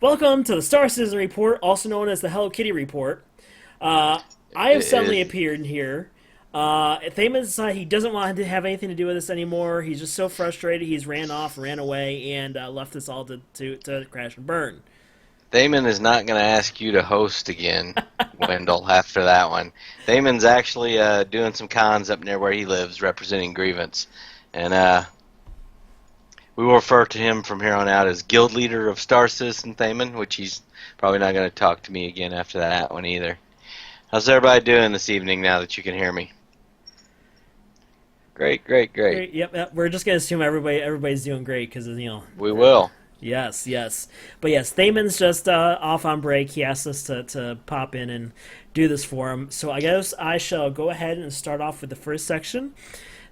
Welcome to the Star Citizen Report, also known as the Hello Kitty Report. I have suddenly Is appeared here. Thaman decided he doesn't want to have anything to do with this anymore. He's just so frustrated. He's ran off, ran away, and left us all to crash and burn. Thaman is not going to ask you to host again, Wendell, after that one. Thaman's actually doing some cons up near where he lives, representing Grievance. And we will refer to him from here on out as Guild Leader of Star Citizen Thaman, which he's probably not going to talk to me again after that one either. How's everybody doing this evening now that you can hear me? Great, great, great. Great. Yep. We're just gonna assume everybody's doing great because We will. yes, yes. But yes, Thaman's just off on break. He asked us to pop in and do this for him. So I guess I shall go ahead and start off with the first section.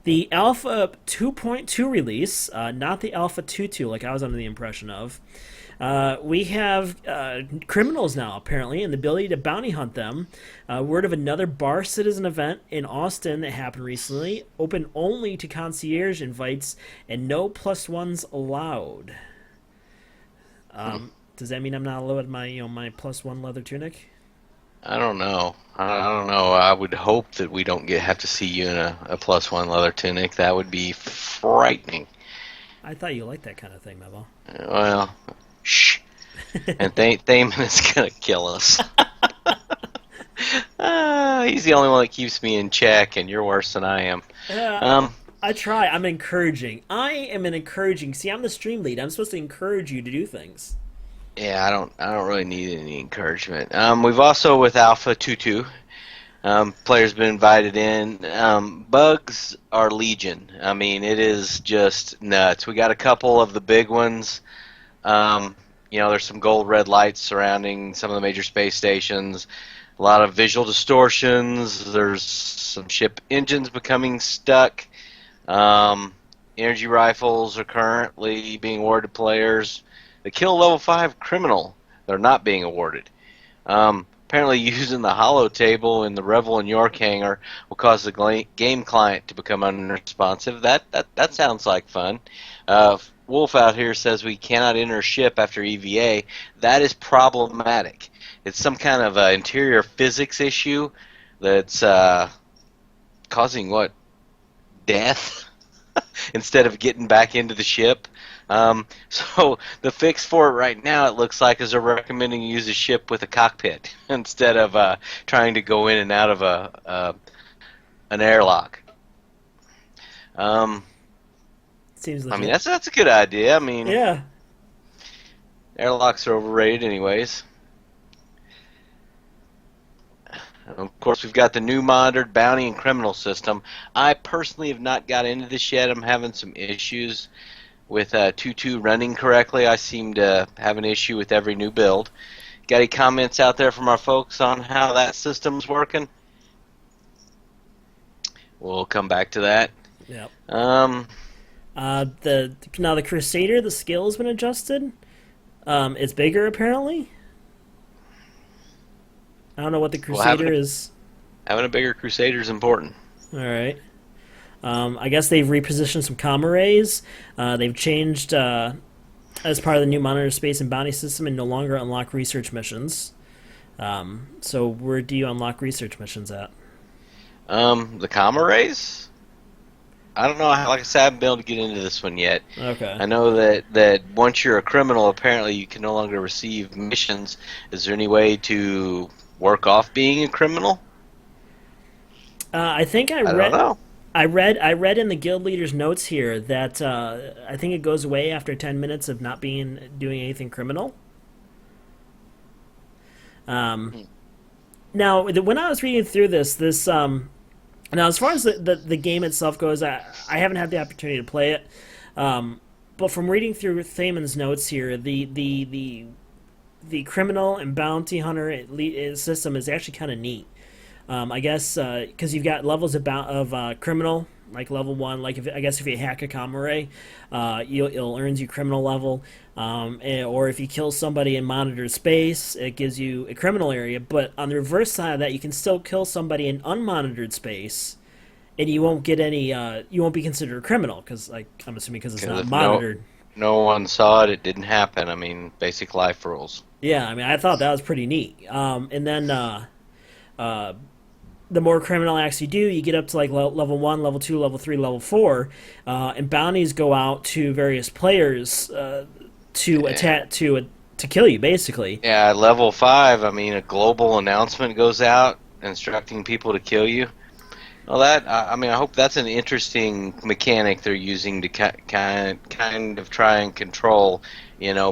The Alpha 2.2 release, not the Alpha 2.2 like I was under the impression of. We have criminals now, apparently, and the ability to bounty hunt them. Word of another bar citizen event in Austin that happened recently, open only to concierge invites, and no plus ones allowed. Does that mean I'm not allowed my plus one leather tunic? I don't know. I don't know. I would hope that we don't have to see you in a plus one leather tunic. That would be frightening. I thought you liked that kind of thing, Memo. Well, shh. And Thaman is gonna kill us. He's the only one that keeps me in check, and you're worse than I am. Uh, Um, I try. I'm encouraging. I am an encouraging. See, I'm the stream lead. I'm supposed to encourage you to do things. yeah, I don't really need any encouragement. We've also with Alpha 2.2, players been invited in. Bugs are legion. I mean, it is just nuts. We got a couple of the big ones. There's some gold red lights surrounding some of the major space stations. A lot of visual distortions. There's some ship engines becoming stuck. Um, Energy rifles are currently being awarded to players. The kill level 5 criminal, they're not being awarded. Apparently using the holo table in the Revel and York hangar will cause the game client to become unresponsive. That sounds like fun. Wolf out here says we cannot enter a ship after EVA. That is problematic. It's some kind of interior physics issue that's causing what? Death? Instead of getting back into the ship. So the fix for it right now, it looks like, is they're recommending you use a ship with a cockpit instead of trying to go in and out of an airlock. Um, Seems I mean, legit. that's a good idea. I mean, Yeah. airlocks are overrated, anyways. Of course, we've got the new monitored bounty and criminal system. I personally have not got into this yet. I'm having some issues with 2.2 running correctly. I seem to have an issue with every new build. Got any comments out there from our folks on how that system's working? We'll come back to that. Yep. Um, The Crusader, the skill has been adjusted. It's bigger apparently. I don't know what the well, Crusader is. having a bigger Crusader is important. All right. I guess they've repositioned some comm arrays. They've changed as part of the new monitor space and bounty system, and no longer unlock research missions. So where do you unlock research missions at? The comma rays? I don't know. Like I said, I haven't been able to get into this one yet. Okay. I know that once you're a criminal, apparently you can no longer receive missions. Is there any way to work off being a criminal? I think I don't know. I read in the guild leader's notes here that I think it goes away after 10 minutes of not being doing anything criminal. Um, Now, when I was reading through now as far as the game itself goes, I haven't had the opportunity to play it. But from reading through Thaman's notes here, the criminal and bounty hunter system is actually kind of neat. I guess because you've got levels of criminal, like level one. Like I guess if you hack a comm array, it'll earns you criminal level. Or if you kill somebody in monitored space, it gives you a criminal area. But on the reverse side of that, you can still kill somebody in unmonitored space, and you won't get any. You won't be considered a criminal because, like, I'm assuming because it's not Because if no monitored. No one saw it. It didn't happen. I mean, basic life rules. Yeah, I mean, I thought that was pretty neat. And then the more criminal acts you do, you get up to like level one, level two, level three, level four, and bounties go out to various players to attack to kill you, basically. Yeah, level 5, I mean, a global announcement goes out instructing people to kill you. Well, I mean, I hope that's an interesting mechanic they're using to kind of try and control,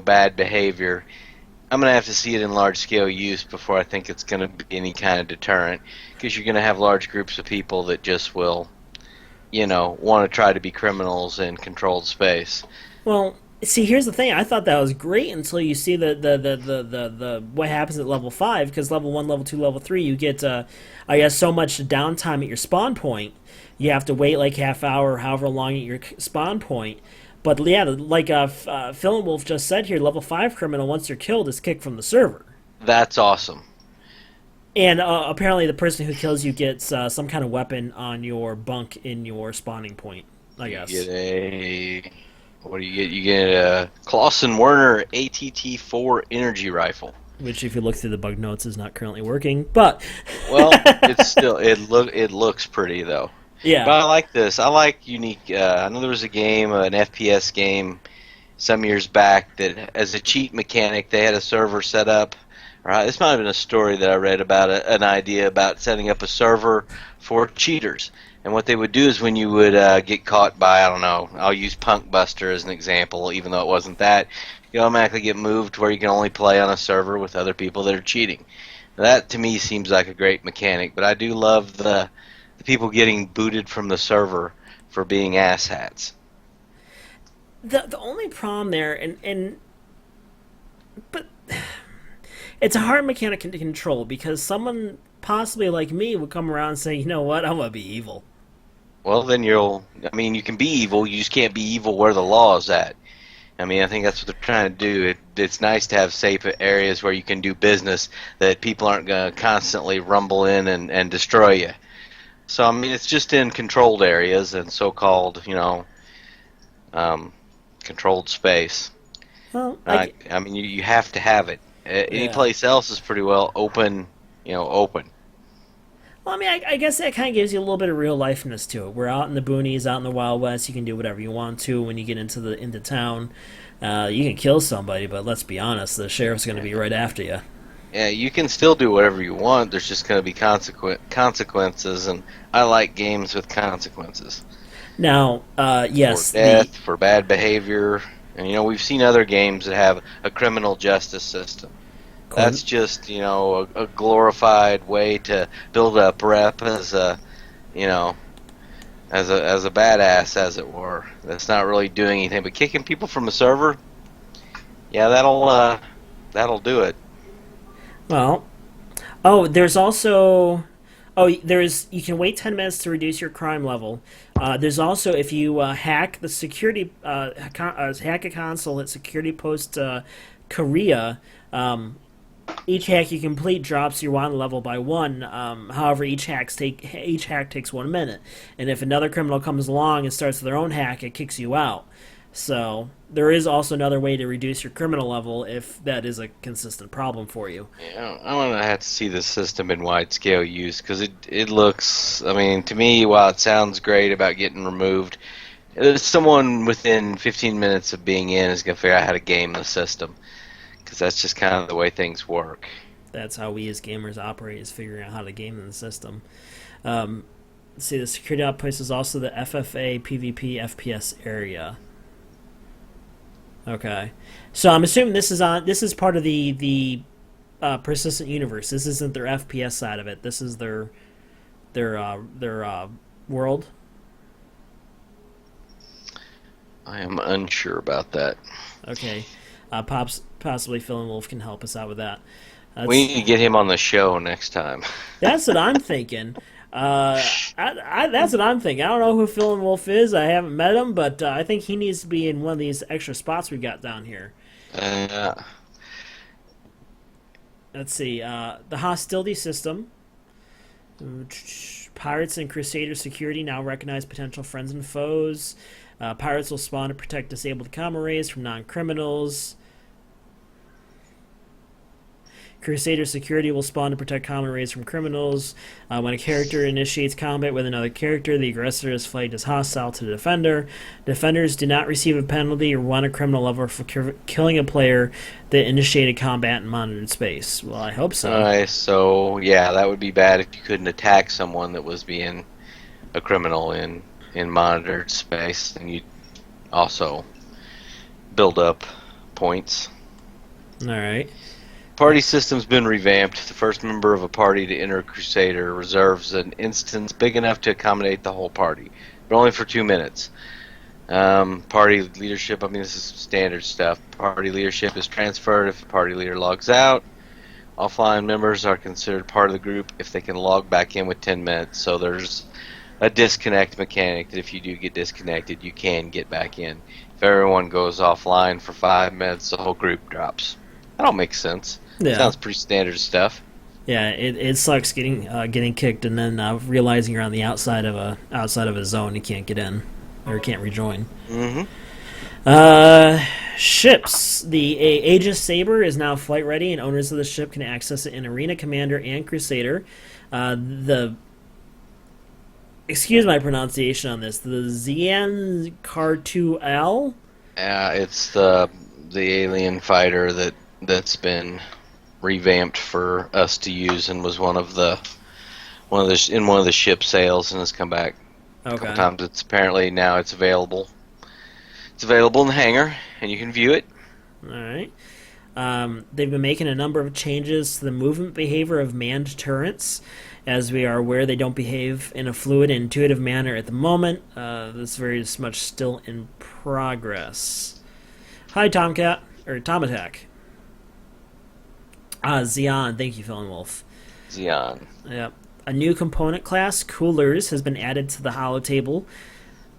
bad behavior. I'm going to have to see it in large scale use before I think it's going to be any kind of deterrent, because you're going to have large groups of people that just will, want to try to be criminals in controlled space. Well, see, here's the thing. I thought that was great until you see the what happens at level five. Because level one, level two, level three, you get I guess so much downtime at your spawn point. You have to wait like half hour, however long at your spawn point. But yeah, like Phil and Wolf just said here, level five criminal once they're killed is kicked from the server. That's awesome. And apparently, the person who kills you gets some kind of weapon on your bunk in your spawning point. I You guess. get what do you get? You get a Clausen Werner ATT-4 energy rifle. Which, if you look through the bug notes, is not currently working. But Well, it's still it looks pretty though. But yeah, I like this. I like unique. I know there was a game, an FPS game, some years back that, as a cheat mechanic, they had a server set up. Right, this might have been a story that I read about an idea about setting up a server for cheaters. And what they would do is when you would get caught by, I don't know, I'll use Punk Buster as an example, even though it wasn't that, you automatically get moved to where you can only play on a server with other people that are cheating. That to me seems like a great mechanic, but I do love the people getting booted from the server for being asshats. the only problem there, and but it's a hard mechanic to control because someone possibly like me would come around and say, you know what, I'm gonna be evil. Well, then I mean, you can be evil, you just can't be evil where the law is at. I mean, I think that's what they're trying to do. It's nice to have safe areas where you can do business that people aren't going to constantly rumble in and destroy you. So, I mean, it's just in controlled areas and so-called, controlled space. Well, I mean, you have to have it. Any yeah. place else is pretty well open, open. Well, I mean, I guess that kind of gives you a little bit of real lifeness to it. We're out in the boonies, out in the Wild West. You can do whatever you want to when you get into town. You can kill somebody, but let's be honest, the sheriff's going to be right after you. Yeah, you can still do whatever you want. There's just going to be consequences, and I like games with consequences. Now, For yes, the death, for bad behavior. And we've seen other games that have a criminal justice system. That's just, a glorified way to build up rep as you know, as a badass, as it were. That's not really doing anything, but kicking people from a server, yeah, that'll do it. well, oh, there's also there's you can wait 10 minutes to reduce your crime level. There's also if you hack the security hack a console at security post Korea. Each hack you complete drops your wand level by one. However, each hack takes 1 minute, and if another criminal comes along and starts their own hack, it kicks you out. So there is also another way to reduce your criminal level if that is a consistent problem for you. Yeah, I'm gonna have to see the system in wide scale use because it looks. I mean, to me, while it sounds great about getting removed, someone within 15 minutes of being in is gonna figure out how to game the system because that's just kind of the way things work. That's how we as gamers operate: is figuring out how to game the system. Um, let's see, the security outpost is also the FFA PvP FPS area. Okay, so I'm assuming this is part of the persistent universe. This isn't their FPS side of it. This is their world. I am unsure about that. Okay, possibly Phil and Wolf can help us out with that. We need to get him on the show next time. That's what I'm thinking. That's what I'm thinking. I don't know who Phil and Wolf is. I haven't met him, but I think he needs to be in one of these extra spots we've got down here. Uh, Let's see. The hostility system. Pirates and Crusader security now recognize potential friends and foes. Pirates will spawn to protect disabled comma rays from non-criminals. Crusader security will spawn to protect common rays from criminals. When a character initiates combat with another character, the aggressor is flagged as hostile to the defender. Defenders do not receive a penalty or run a criminal level for killing a player that initiated combat in monitored space. Well, I hope so. Alright, so yeah, that would be bad if you couldn't attack someone that was being a criminal in monitored space, and you'd also build up points. All right. Party system's been revamped. The first member of a party to enter a Crusader reserves an instance big enough to accommodate the whole party, but only for 2 minutes. Party leadership, I mean, this is standard stuff. Party leadership is transferred if the party leader logs out. Offline members are considered part of the group if they can log back in with 10 minutes. So there's a disconnect mechanic that if you do get disconnected, you can get back in. If everyone goes offline for 5 minutes, the whole group drops. That all makes sense. Yeah. Sounds pretty standard stuff. Yeah, it sucks getting kicked and then realizing you're on the outside of a zone, you can't get in or can't rejoin. Mm-hmm. Ships. The Aegis Saber is now flight ready, and owners of the ship can access it in Arena Commander and Crusader. Excuse my pronunciation on this. The Xian Car2L. It's the alien fighter that's been revamped for us to use and was one of the ship sales and has come back a couple times. It's apparently now it's available. It's available in the hangar and you can view it. All right. They've been making a number of changes to the movement behavior of manned turrets. As we are aware, they don't behave in a fluid and intuitive manner at the moment. This is very much still in progress. Hi, Tomcat or Tom Attack. Xeon, thank you, Phil and Wolf. Xeon. Yep. A new component class, Coolers, has been added to the holotable.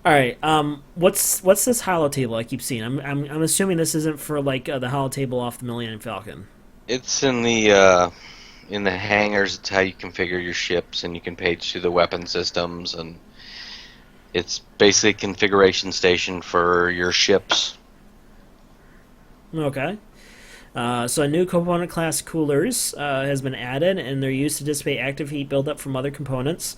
All right. What's this holotable I keep seeing? I'm assuming this isn't for like the holotable off the Millennium Falcon. It's in the hangars. It's how you configure your ships, and you can page through the weapon systems, and it's basically a configuration station for your ships. Okay. So a new component class, Coolers, has been added, and they're used to dissipate active heat buildup from other components.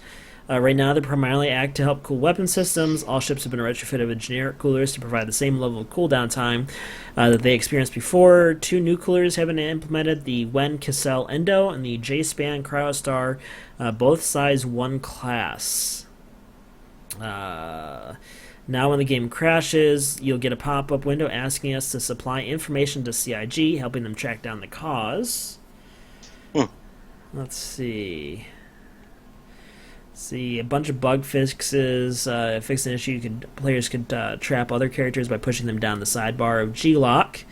Right now, they primarily act to help cool weapon systems. All ships have been retrofitted with generic coolers to provide the same level of cooldown time that they experienced before. 2 new coolers have been implemented, the Wen Cassell Endo and the J-Span Cryostar, both size 1 class. Now when the game crashes, you'll get a pop-up window asking us to supply information to CIG, helping them track down the cause. Let's see. A bunch of bug fixes. Fix an issue. Players could trap other characters by pushing them down the sidebar of G-Lock.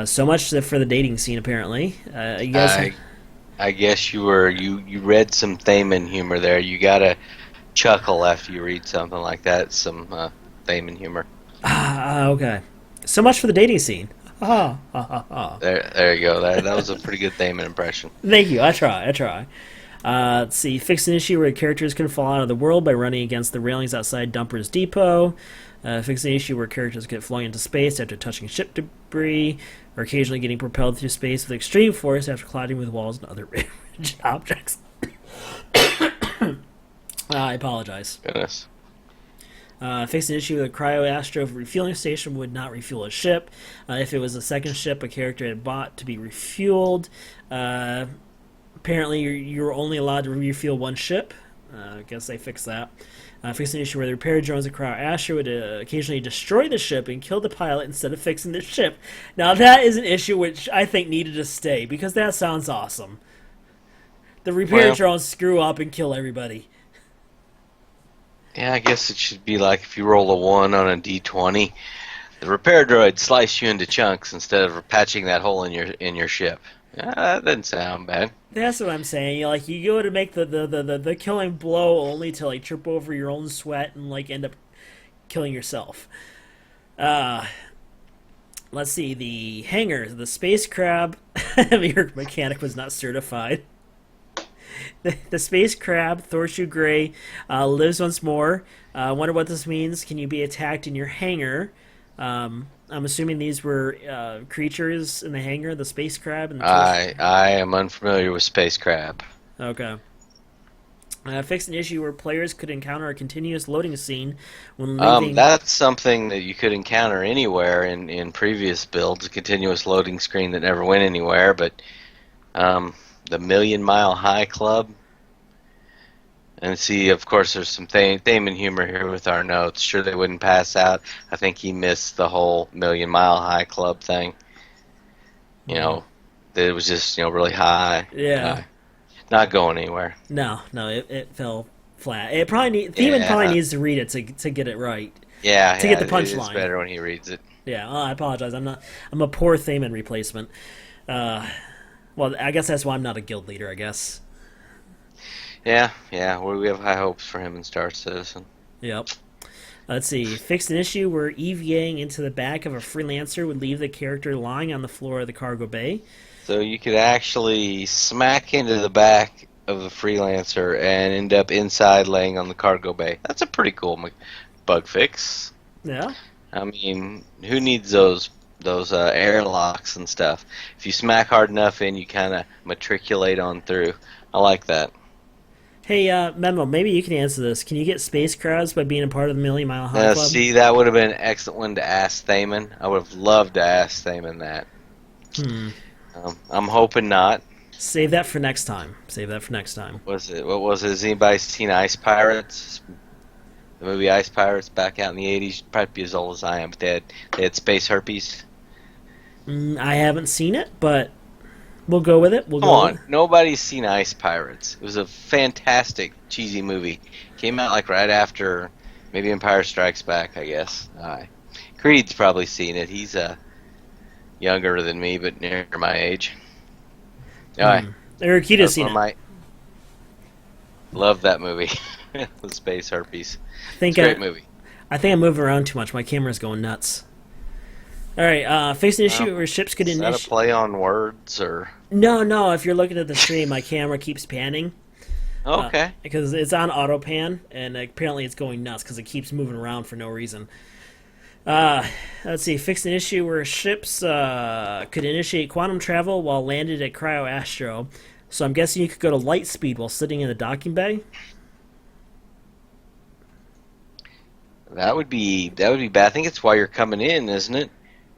So much for the dating scene, apparently. You guys... I guess you read some Thaman humor there. You gotta chuckle after you read something like that. Some Thaman humor. Okay. So much for the dating scene. There you go. That was a pretty good Thaman impression. Thank you. I try. Let's see. Fix an issue where characters can fall out of the world by running against the railings outside Dumper's Depot. Fix an issue where characters get flung into space after touching ship debris, or occasionally getting propelled through space with extreme force after colliding with walls and other rigid objects. I apologize. Goodness. Fix an issue with a cryo-astro refueling station would not refuel a ship. If it was a second ship a character had bought to be refueled, apparently you're only allowed to refuel one ship. I guess they fixed that. Fix an issue where the repair drones at cryo-astro would occasionally destroy the ship and kill the pilot instead of fixing the ship. Now that is an issue which I think needed to stay, because that sounds awesome. The repair drones screw up and kill everybody. Yeah, I guess it should be like if you roll a 1 on a d20, the repair droid slice you into chunks instead of patching that hole in your ship. That doesn't sound bad. That's what I'm saying. You go to make the killing blow only to like trip over your own sweat and like end up killing yourself. Let's see, the hangar, the space crab your mechanic was not certified. The space crab, Thorshoe Gray, lives once more. I wonder what this means. Can you be attacked in your hangar? I'm assuming these were creatures in the hangar, the space crab and the torch. I am unfamiliar with space crab. Okay. Fixed an issue where players could encounter a continuous loading scene when leaving. That's something that you could encounter anywhere in previous builds, a continuous loading screen that never went anywhere, but the Million Mile High Club, and see, of course, there's some theme and humor here with our notes. Sure they wouldn't pass out. I think he missed the whole Million Mile High Club thing. You know, that it was just, really high. Yeah. Not going anywhere. No, it fell flat. It probably Theman probably needs to read it to get it right. Yeah, to get the It's punchline. better when he reads it. Yeah, I apologize. I'm a poor Theman replacement. Well, I guess that's why I'm not a guild leader, I guess. Yeah. We have high hopes for him in Star Citizen. Yep. Let's see. Fixed an issue where EVAing into the back of a freelancer would leave the character lying on the floor of the cargo bay. So you could actually smack into the back of the freelancer and end up inside laying on the cargo bay. That's a pretty cool bug fix. Yeah. I mean, who needs those airlocks and stuff? If you smack hard enough in, you kind of matriculate on through. I like that. Hey, Memo, maybe you can answer this. Can you get space crabs by being a part of the Million Mile High Club? See, that would have been an excellent one to ask Thaman. I would have loved to ask Thaman that. I'm hoping not. Save that for next time. What was it? Has anybody seen Ice Pirates? The movie Ice Pirates back out in the 80s? Probably be as old as I am, but they had space herpes. I haven't seen it, but we'll go with it. Come on, nobody's seen Ice Pirates. It was a fantastic, cheesy movie. Came out like right after maybe Empire Strikes Back, I guess. Creed's probably seen it. He's younger than me, but near my age. Erikita's seen it. Love that movie. The space herpes. It's a great movie. I think I'm moving around too much. My camera's going nuts. All right, face an issue where ships could initiate. Is that a play on words or? No. If you're looking at the stream, my camera keeps panning. Okay. Because it's on auto pan, and apparently it's going nuts because it keeps moving around for no reason. Let's see. Fix an issue where ships could initiate quantum travel while landed at Cryo Astro. So I'm guessing you could go to light speed while sitting in the docking bay. That would be bad. I think it's why you're coming in, isn't it?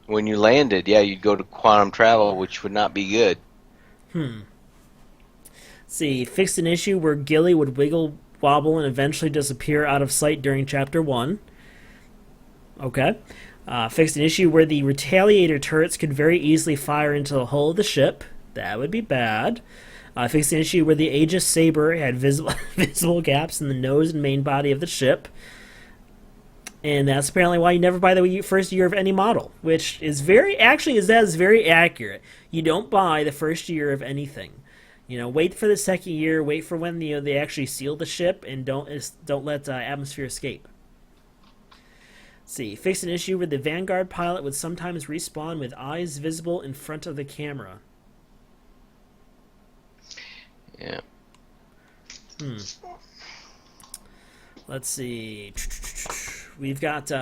When you landed, you'd go to quantum travel, which would not be good. Let's see. Fixed an issue where Gilly would wiggle, wobble, and eventually disappear out of sight during Chapter 1. Okay. Fixed an issue where the retaliator turrets could very easily fire into the hull of the ship. That would be bad. Fixed an issue where the Aegis Saber had visible gaps in the nose and main body of the ship. And that's apparently why you never buy the first year of any model, which is very accurate. You don't buy the first year of anything. Wait for the second year. Wait for when they actually seal the ship, and don't let atmosphere escape. Let's see, fix an issue where the Vanguard pilot would sometimes respawn with eyes visible in front of the camera. Yeah. Let's see. We've got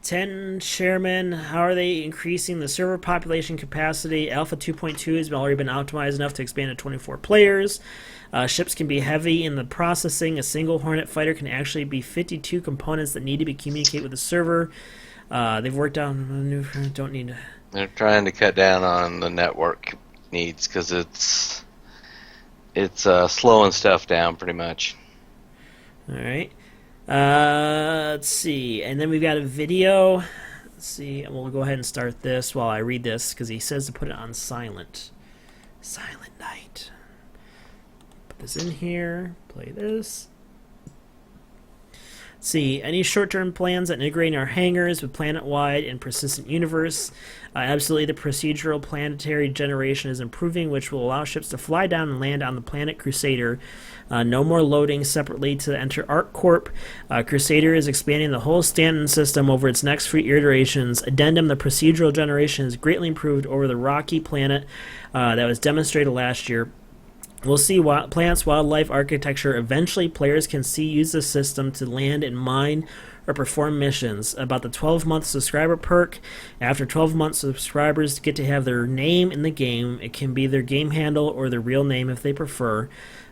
10 chairmen. How are they increasing the server population capacity? Alpha 2.2 has already been optimized enough to expand to 24 players. Ships can be heavy in the processing. A single Hornet fighter can actually be 52 components that need to be communicated with the server. They've worked out don't need to. They're trying to cut down on the network needs because it's slowing stuff down pretty much. All right. Let's see. And then we've got a video. Let's see. And we'll go ahead and start this while I read this because he says to put it on silent. Silent night. Put this in here. Play this. Let's see. Any short-term plans that integrate our hangars with planet-wide and persistent universe? Absolutely, the procedural planetary generation is improving, which will allow ships to fly down and land on the planet Crusader. No more loading separately to enter ArcCorp. Crusader is expanding the whole Stanton system over its next few iterations. Addendum, the procedural generation is greatly improved over the rocky planet that was demonstrated last year. We'll see plants, wildlife, architecture. Eventually, players can use the system to land and mine or perform missions. About the 12-month subscriber perk. After 12 months, subscribers get to have their name in the game. It can be their game handle or their real name if they prefer.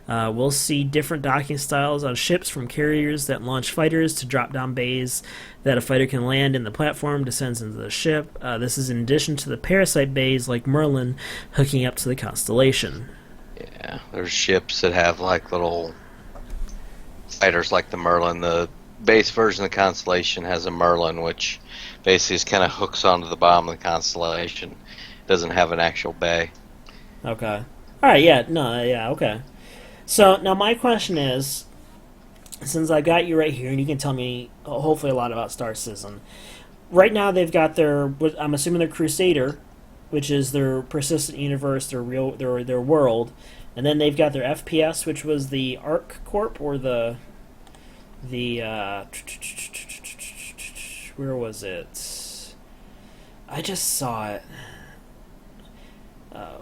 We'll see different docking styles on ships, from carriers that launch fighters to drop-down bays that a fighter can land in the platform, descends into the ship. This is in addition to the parasite bays like Merlin hooking up to the Constellation. Yeah, there's ships that have like little fighters like the Merlin. The base version of the Constellation has a Merlin, which basically is kind of hooks onto the bottom of the Constellation. It doesn't have an actual bay. Okay. All right. Yeah. No. Yeah. Okay. So now my question is, since I got you right here, and you can tell me hopefully a lot about Star Citizen. Right now they've got their, I'm assuming their Crusader, which is their persistent universe, their world, and then they've got their FPS, which was the Arc Corp or the where was it? I just saw it.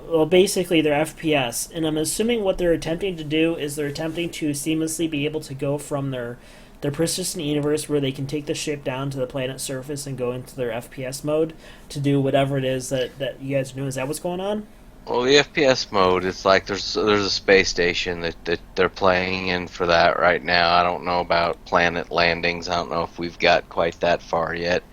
Well, basically their FPS, and I'm assuming what they're attempting to do is they're attempting to seamlessly be able to go from their persistent universe, where they can take the ship down to the planet surface and go into their FPS mode to do whatever it is that you guys know. Is that what's going on? Well, the FPS mode, it's like there's a space station that they're playing in for that right now. I don't know about planet landings. I don't know if we've got quite that far yet.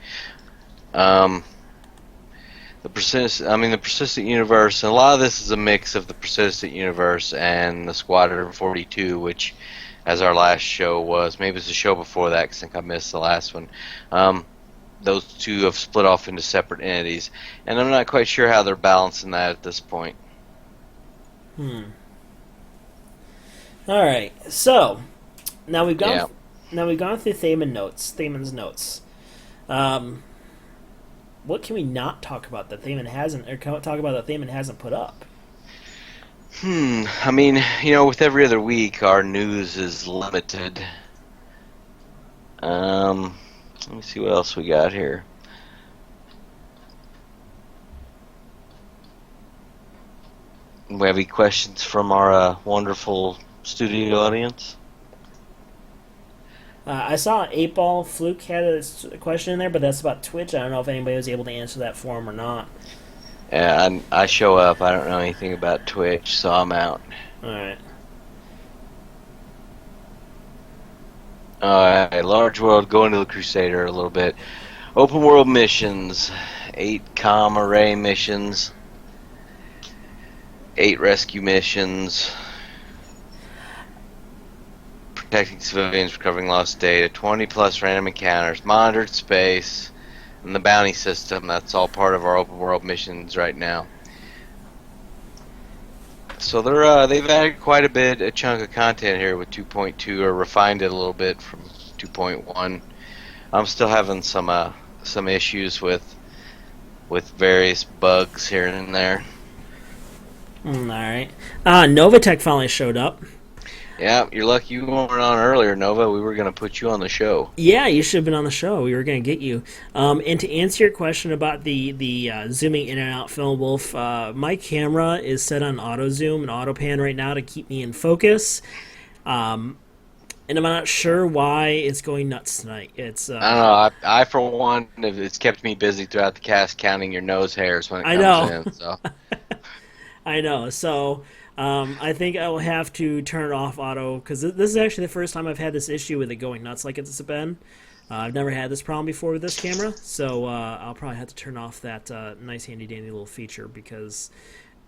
The persistent universe, and a lot of this is a mix of the persistent universe and the Squadron 42, which, as our last show was, maybe it's the show before that, because I think I missed the last one. Those two have split off into separate entities, and I'm not quite sure how they're balancing that at this point. All right. So now we've gone. Yeah. Now we've gone through Thamon's notes. What can we not talk about that Thamon hasn't, or talk about that Thamon hasn't put up? I mean, with every other week, our news is limited. Let me see what else we got here. Do we have any questions from our wonderful studio audience? I saw 8-Ball Fluke had a question in there, but that's about Twitch. I don't know if anybody was able to answer that for him or not. Yeah, I show up. I don't know anything about Twitch, so I'm out. Alright. Alright, large world, going to the Crusader a little bit. Open world missions. 8 comm array missions. 8 rescue missions. Protecting civilians, recovering lost data. 20 plus random encounters. Monitored space. And the bounty system. That's all part of our open world missions right now. So they've added quite a chunk of content here with 2.2, or refined it a little bit from 2.1. I'm still having some issues with various bugs here and there. Alright. Novatech finally showed up. Yeah, you're lucky you weren't on earlier, Nova. We were going to put you on the show. Yeah, you should have been on the show. We were going to get you. And to answer your question about the zooming in and out, Film Wolf, my camera is set on auto zoom and auto pan right now to keep me in focus. And I'm not sure why it's going nuts tonight. It's I don't know. I for one, it's kept me busy throughout the cast counting your nose hairs when it comes in. So. I know. So I think I will have to turn off auto, because this is actually the first time I've had this issue with it going nuts like it's been. I've never had this problem before with this camera, so I'll probably have to turn off that nice handy dandy little feature, because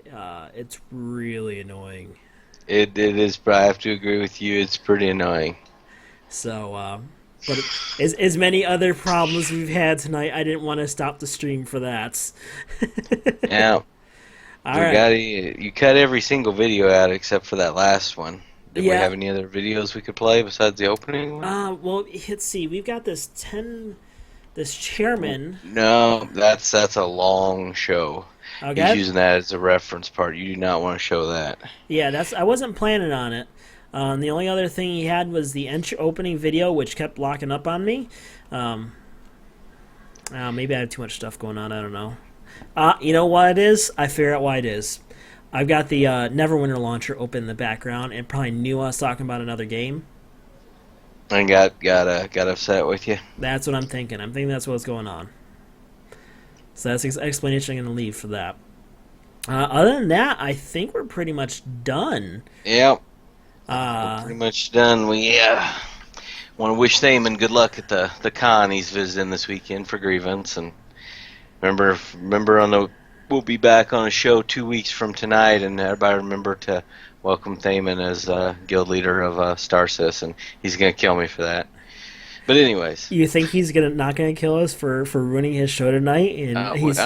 it's really annoying. It is, but I have to agree with you. It's pretty annoying. So, but as many other problems we've had tonight, I didn't want to stop the stream for that. Yeah. All right. You cut every single video out except for that last one. Did we have any other videos we could play besides the opening one? Well, let's see. We've got this chairman. No, that's a long show. Okay. He's using that as a reference part. You do not want to show that. Yeah, I wasn't planning on it. The only other thing he had was the opening video, which kept locking up on me. Maybe I have too much stuff going on. I don't know. You know what it is? I figure out why it is. I've got the Neverwinter launcher open in the background, and probably knew I was talking about another game. And got upset with you. That's what I'm thinking. I'm thinking that's what's going on. So that's the explanation I'm going to leave for that. Other than that, I think we're pretty much done. Yep. We're Uh, pretty much done. We want to wish Thaman good luck at the con he's visiting this weekend for Grievance, and remember we'll be back on a show 2 weeks from tonight, and everybody remember to welcome Thaman as guild leader of Starsis, and he's gonna kill me for that. But anyways, you think he's not gonna kill us for ruining his show tonight? And he's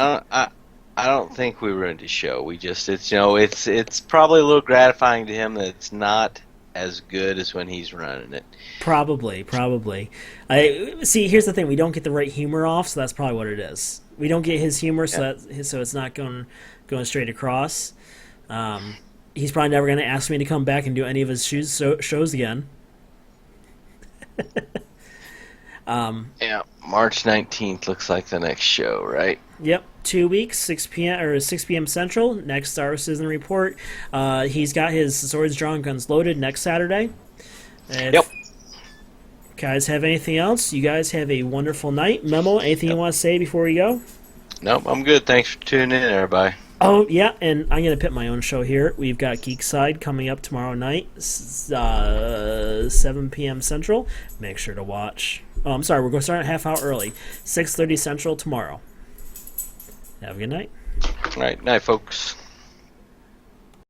I don't think we ruined his show. We just it's probably a little gratifying to him that it's not as good as when he's running it. probably. I see. Here's the thing: we don't get the right humor off, so that's probably what it is. We don't get his humor, so it's not going straight across. He's probably never going to ask me to come back and do any of his shows again. Yeah, March 19th looks like the next show, right? Yep, 2 weeks, 6 p.m. or 6 p.m. Central. Next Star Citizen report. He's got his swords drawn, guns loaded next Saturday. Yep. Guys, have anything else? You guys have a wonderful night. Memo, anything you want to say before we go? Nope, I'm good. Thanks for tuning in, everybody. Oh, yeah, and I'm going to pit my own show here. We've got Geek Side coming up tomorrow night, 7 p.m. Central. Make sure to watch. Oh, I'm sorry, we're going to start a half hour early. 6:30 Central tomorrow. Have a good night. All right, night, folks.